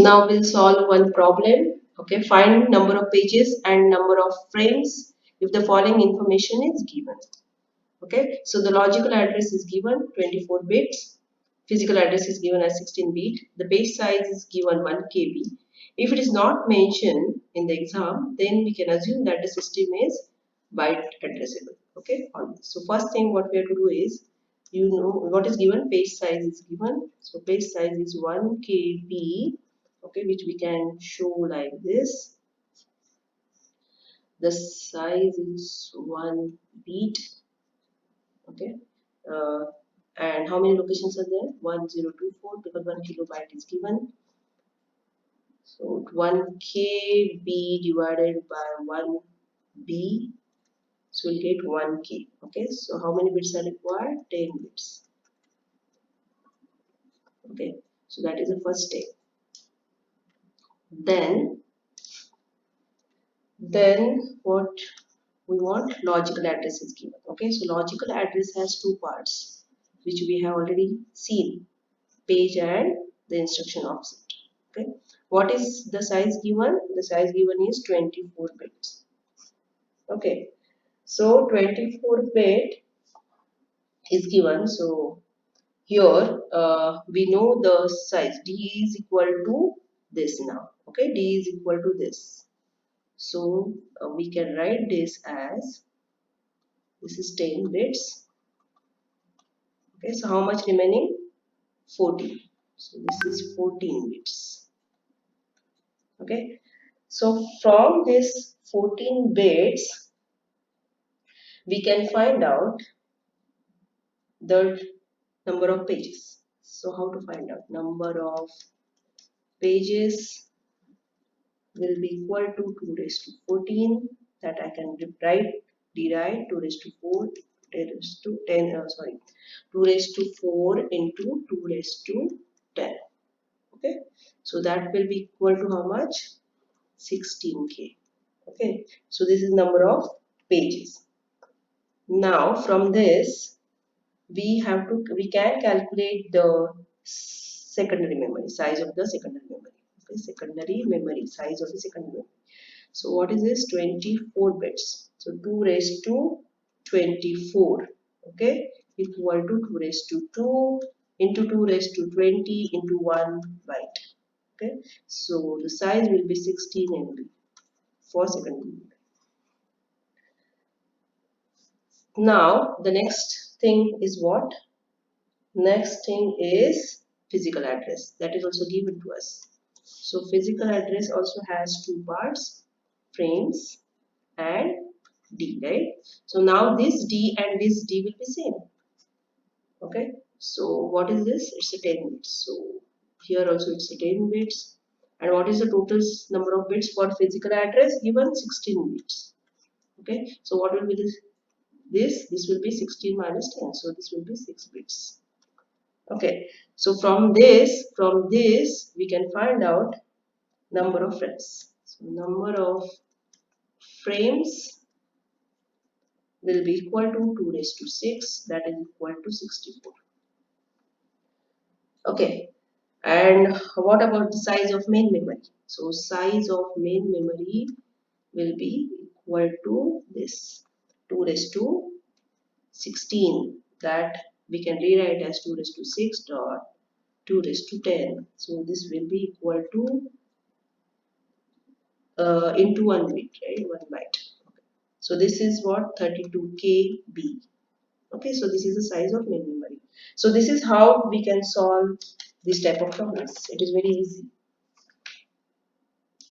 Now we'll solve one problem. Okay, find number of pages and number of frames if the following information is given. Okay, so the logical address is given 24 bits, physical address is given as 16 bit, the page size is given 1 KB. If it is not mentioned in the exam, then we can assume that the system is byte addressable. Okay, so first thing what we have to do is, you know what is given, page size is given, so page size is 1 KB. Okay, which we can show like this. The size is 1 bit. Okay, uh, and how many locations are there? 1024, because 1 kilobyte is given. So 1 KB divided by 1 B, so we'll get 1 K. Okay, so how many bits are required? 10 bits. Okay, so that is the first step. Then what we want, logical address is given. Okay, so logical address has two parts which we have already seen, page and the instruction offset. Okay, what is the size given? The size given is 24 bits. Okay, so 24 bit is given. So here we know the size, d is equal to this now. Okay, d is equal to this. So we can write this as, this is 10 bits. Okay, so how much remaining? 14. So this is 14 bits. Okay, so from this 14 bits, we can find out the number of pages. So how to find out? Number of pages will be equal to 2 raised to 14, that I can rewrite 2 raised to 4, 10 raised to 10, 2 raised to 4 into 2 raised to 10. Okay, so that will be equal to how much? 16K. Okay, so this is number of pages. Now from this we can calculate the secondary memory, size of the secondary memory. Okay, secondary memory, size of the secondary memory. So what is this? 24 bits. So 2 raised to 24. Okay, equal to 2 raised to 2 into 2 raised to 20 into 1 byte. Okay, so the size will be 16 MB for secondary memory. Now the next thing is what? Next thing is physical address, that is also given to us. So physical address also has two parts, frames and D, right? So now this D and this D will be same. Okay, so what is this? It's a 10 bits. So here also it's a 10 bits. And what is the total number of bits for physical address? Given 16 bits. Okay, so what will be this? This will be 16 minus 10. So this will be 6 bits. Okay, so from this we can find out number of frames. So number of frames will be equal to 2 raised to 6, that is equal to 64. Okay, and what about the size of main memory? So size of main memory will be equal to this, 2 raised to 16, that we can rewrite as 2 raised to 6 dot 2 raised to 10. So this will be equal to into 1 bit, right? 1 byte. Okay. So this is what? 32 KB. Okay, so this is the size of main memory. So this is how we can solve this type of problems. It is very easy.